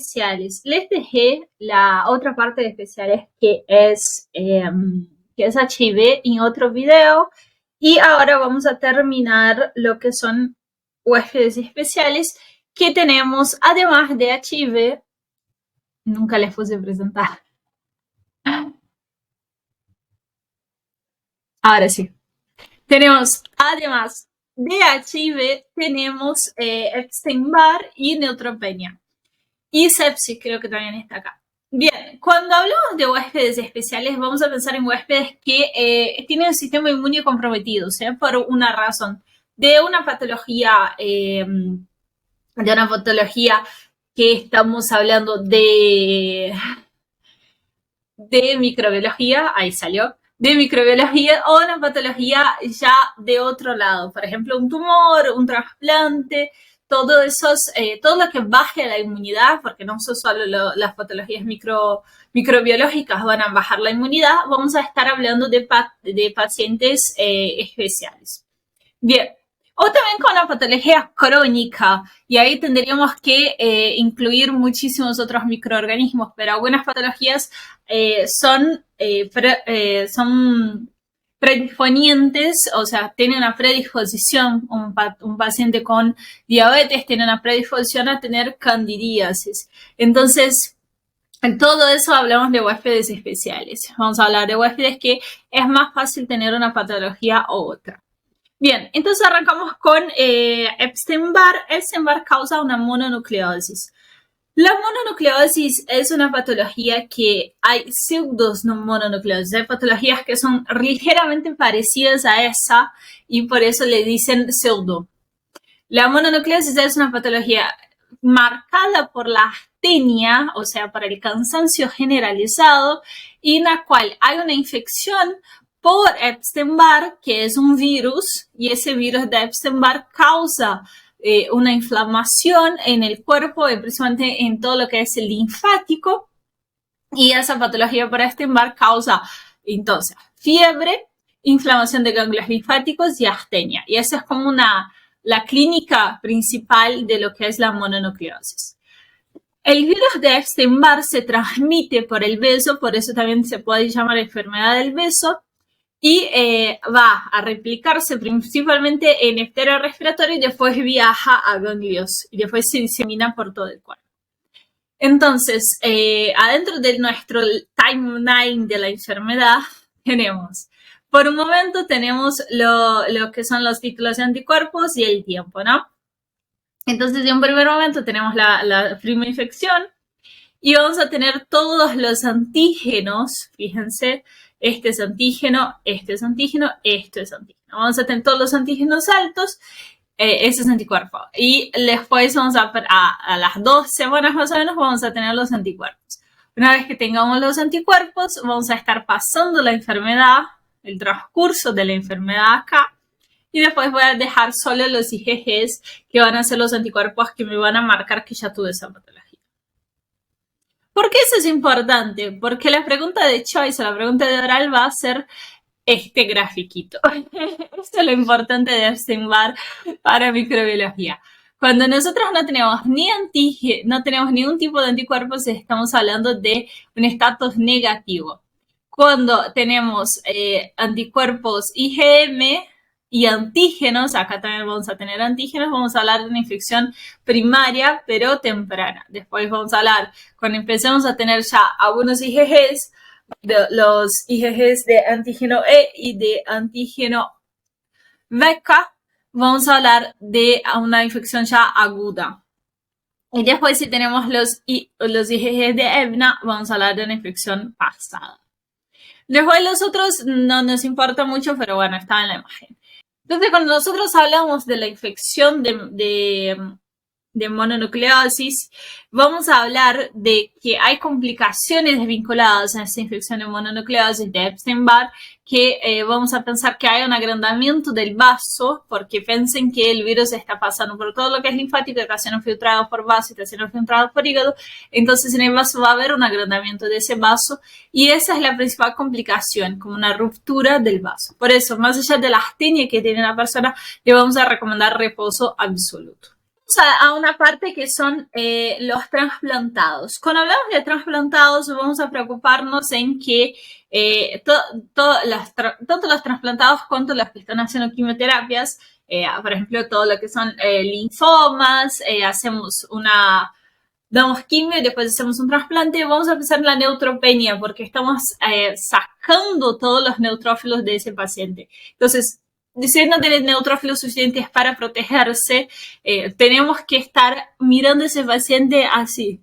especiales. Les dejé la otra parte de especiales que es HIV en otro video. Y ahora vamos a terminar lo que son huéspedes especiales que tenemos, además de HIV. Nunca les puse a presentar. Ahora sí. Tenemos, además de HIV, tenemos Epstein-Barr y neutropenia. Y sepsis creo que también está acá. Bien, cuando hablamos de huéspedes especiales, vamos a pensar en huéspedes que tienen el sistema inmune comprometido, sea por una razón de una patología, que estamos hablando de microbiología, ahí salió, de microbiología o una patología ya de otro lado, por ejemplo, un tumor, un trasplante, todo lo que baje la inmunidad, porque no son solo las patologías microbiológicas van a bajar la inmunidad, vamos a estar hablando de pacientes especiales. Bien, o también con la patología crónica, y ahí tendríamos que incluir muchísimos otros microorganismos, pero algunas patologías son predisponientes, o sea, tiene una predisposición, un paciente con diabetes tiene una predisposición a tener candidiasis. Entonces, en todo eso hablamos de huéspedes especiales. Vamos a hablar de huéspedes que es más fácil tener una patología u otra. Bien, entonces arrancamos con Epstein-Barr. Epstein-Barr causa una mononucleosis. La mononucleosis es una patología que hay pseudomononucleosis. Hay patologías que son ligeramente parecidas a esa y por eso le dicen pseudo. La mononucleosis es una patología marcada por la astenia, o sea, por el cansancio generalizado, y en la cual hay una infección por Epstein-Barr, que es un virus, y ese virus de Epstein-Barr causa una inflamación en el cuerpo, principalmente en todo lo que es el linfático, y esa patología por Epstein-Barr causa entonces fiebre, inflamación de ganglios linfáticos y astenia. Y esa es como la clínica principal de lo que es la mononucleosis. El virus de Epstein-Barr se transmite por el beso, por eso también se puede llamar enfermedad del beso, y va a replicarse principalmente en estero respiratorio y después viaja a ganglios y después se disemina por todo el cuerpo. Entonces, adentro de nuestro timeline de la enfermedad tenemos, por un momento tenemos lo que son los títulos de anticuerpos y el tiempo, ¿no? Entonces, en un primer momento tenemos la primera infección y vamos a tener todos los antígenos, fíjense, este es antígeno, este es antígeno, esto es antígeno. Vamos a tener todos los antígenos altos, ese es anticuerpo. Y después vamos a las 2 semanas más o menos vamos a tener los anticuerpos. Una vez que tengamos los anticuerpos, vamos a estar pasando la enfermedad, el transcurso de la enfermedad acá. Y después voy a dejar solo los IgGs, que van a ser los anticuerpos que me van a marcar que ya tuve esa patología. ¿Por qué eso es importante? Porque la pregunta de choice, la pregunta de oral va a ser este grafiquito. Esto es lo importante de Epstein-Barr para microbiología. Cuando nosotros no tenemos no tenemos ningún tipo de anticuerpos, estamos hablando de un estatus negativo. Cuando tenemos anticuerpos IgM y antígenos, acá también vamos a tener antígenos, vamos a hablar de una infección primaria, pero temprana. Después vamos a hablar, cuando empecemos a tener ya algunos IgGs, los IgGs de antígeno E y de antígeno VK, vamos a hablar de una infección ya aguda. Y después, si tenemos los IgGs de EBNA, vamos a hablar de una infección pasada. Después los otros no nos importa mucho, pero bueno, está en la imagen. Entonces, cuando nosotros hablamos de la infección de mononucleosis, vamos a hablar de que hay complicaciones vinculadas a esta infección de mononucleosis de Epstein-Barr, que vamos a pensar que hay un agrandamiento del vaso, porque piensen que el virus está pasando por todo lo que es linfático, está siendo filtrado por vaso, está siendo filtrado por hígado, entonces en el vaso va a haber un agrandamiento de ese vaso, y esa es la principal complicación, como una ruptura del vaso. Por eso, más allá de la astenia que tiene la persona, le vamos a recomendar reposo absoluto. a una parte que son los trasplantados. Cuando hablamos de trasplantados, vamos a preocuparnos en que tanto los trasplantados cuanto los que están haciendo quimioterapias, por ejemplo, todo lo que son linfomas, damos quimio y después hacemos un trasplante, vamos a empezar la neutropenia porque estamos sacando todos los neutrófilos de ese paciente. Entonces, si no tiene neutrófilos suficientes para protegerse, tenemos que estar mirando a ese paciente así.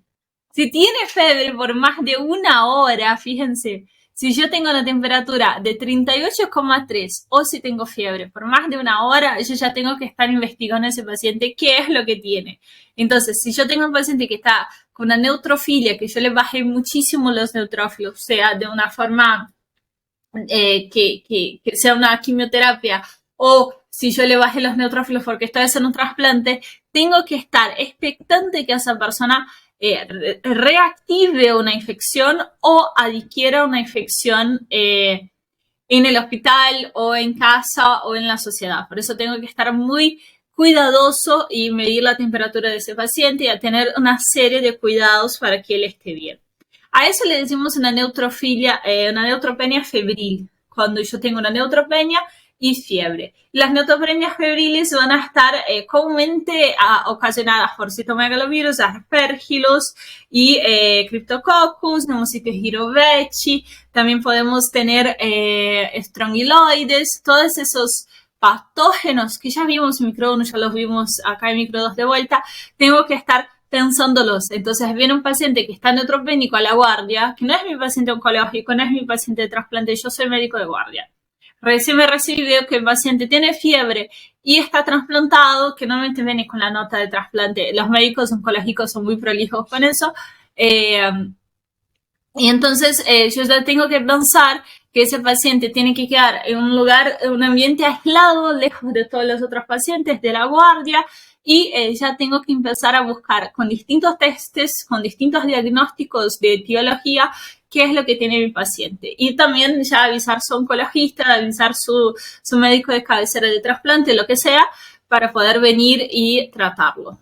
Si tiene fiebre por más de una hora, fíjense, si yo tengo una temperatura de 38,3 o si tengo fiebre por más de una hora, yo ya tengo que estar investigando a ese paciente qué es lo que tiene. Entonces, si yo tengo un paciente que está con una neutrofilia, que yo le bajé muchísimo los neutrófilos, o sea, de una forma que sea una quimioterapia, o si yo le bajé los neutrófilos porque estoy haciendo un trasplante, tengo que estar expectante que esa persona reactive una infección o adquiera una infección en el hospital o en casa o en la sociedad. Por eso tengo que estar muy cuidadoso y medir la temperatura de ese paciente y a tener una serie de cuidados para que él esté bien. A eso le decimos una neutrofilia, una neutropenia febril, cuando yo tengo una neutropenia y fiebre. Las neutropenias febriles van a estar comúnmente ocasionadas por citomegalovirus, aspergillus y cryptococcus, Pneumocystis jirovecii. También podemos tener strongyloides, todos esos patógenos que ya vimos en micro 1, ya los vimos acá en micro 2 de vuelta. Tengo que estar pensándolos. Entonces viene un paciente que está neutropénico a la guardia, que no es mi paciente oncológico, no es mi paciente de trasplante, yo soy médico de guardia. Recién me recibí y veo que el paciente tiene fiebre y está trasplantado, que normalmente viene con la nota de trasplante. Los médicos oncológicos son muy prolijos con eso. Y entonces yo ya tengo que pensar que ese paciente tiene que quedar en un lugar, en un ambiente aislado, lejos de todos los otros pacientes de la guardia, y ya tengo que empezar a buscar con distintos testes, con distintos diagnósticos de etiología, qué es lo que tiene mi paciente. Y también ya avisar su oncologista, avisar su médico de cabecera de trasplante, lo que sea, para poder venir y tratarlo.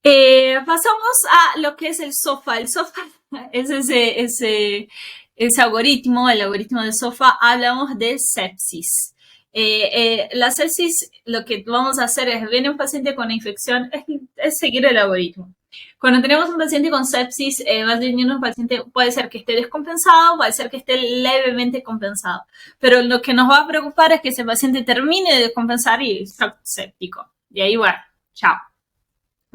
Pasamos a lo que es el SOFA. El SOFA es ese algoritmo, el algoritmo de SOFA. Hablamos de sepsis. La sepsis, lo que vamos a hacer es, viene un paciente con infección, es seguir el algoritmo. Cuando tenemos un paciente con sepsis, va teniendo un paciente, puede ser que esté descompensado, puede ser que esté levemente compensado. Pero lo que nos va a preocupar es que ese paciente termine de descompensar y está séptico. Y ahí, bueno, chao.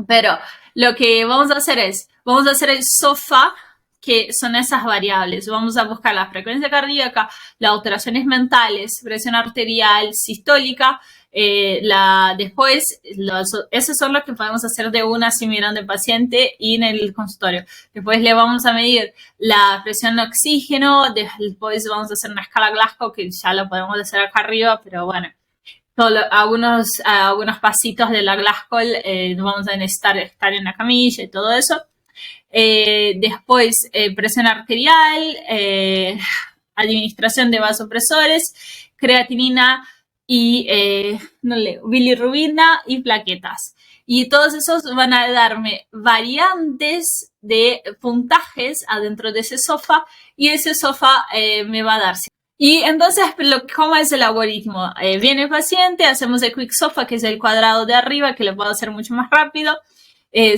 Pero lo que vamos a hacer es, vamos a hacer el SOFA, que son esas variables. Vamos a buscar la frecuencia cardíaca, las alteraciones mentales, presión arterial, sistólica. Después, esos son los que podemos hacer de una así mirando el paciente y en el consultorio. Después le vamos a medir la presión de oxígeno. Después vamos a hacer una escala Glasgow, que ya lo podemos hacer acá arriba, pero bueno. Algunos pasitos de la Glasgow vamos a necesitar estar en la camilla y todo eso. Después, presión arterial, administración de vasopresores, creatinina y bilirrubina y plaquetas. Y todos esos van a darme variantes de puntajes adentro de ese SOFA y ese SOFA me va a dar. Y entonces, ¿cómo es el algoritmo? Viene el paciente, hacemos el quick SOFA, que es el cuadrado de arriba, que lo puedo hacer mucho más rápido.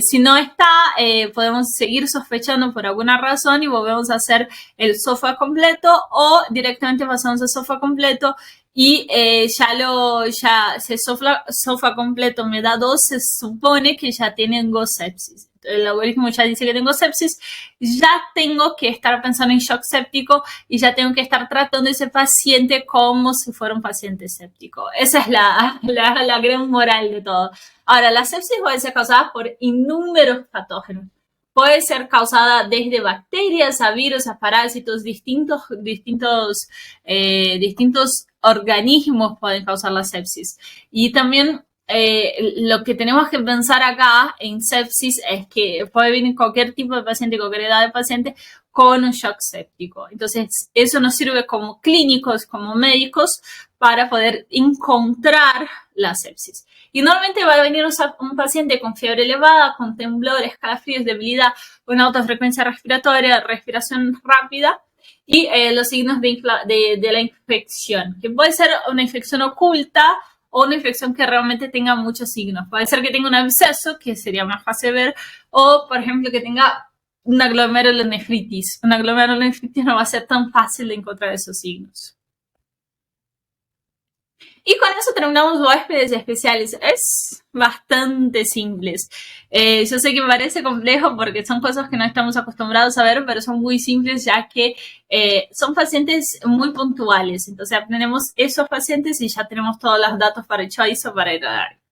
Si no está, podemos seguir sospechando por alguna razón y volvemos a hacer el SOFA completo o directamente pasamos el SOFA completo y ya ese SOFA completo me da 2, se supone que ya tengo sepsis. El algoritmo ya dice que tengo sepsis, ya tengo que estar pensando en shock séptico y ya tengo que estar tratando a ese paciente como si fuera un paciente séptico. Esa es la gran moral de todo. Ahora, la sepsis puede ser causada por innúmeros patógenos. Puede ser causada desde bacterias a virus, a parásitos, distintos organismos pueden causar la sepsis. Y también lo que tenemos que pensar acá en sepsis es que puede venir cualquier tipo de paciente, cualquier edad de paciente con un shock séptico. Entonces, eso nos sirve como clínicos, como médicos, para poder encontrar la sepsis. Y normalmente va a venir un paciente con fiebre elevada, con temblor, escalofríos, debilidad, una alta frecuencia respiratoria, respiración rápida y los signos de la infección, que puede ser una infección oculta o una infección que realmente tenga muchos signos. Puede ser que tenga un absceso, que sería más fácil de ver, o, por ejemplo, que tenga una glomerulonefritis. Una glomerulonefritis no va a ser tan fácil de encontrar esos signos. Y con eso terminamos huéspedes especiales. Es bastante simples. Yo sé que me parece complejo porque son cosas que no estamos acostumbrados a ver, pero son muy simples ya que son pacientes muy puntuales. Entonces tenemos esos pacientes y ya tenemos todos los datos para el choice o para ir a dar.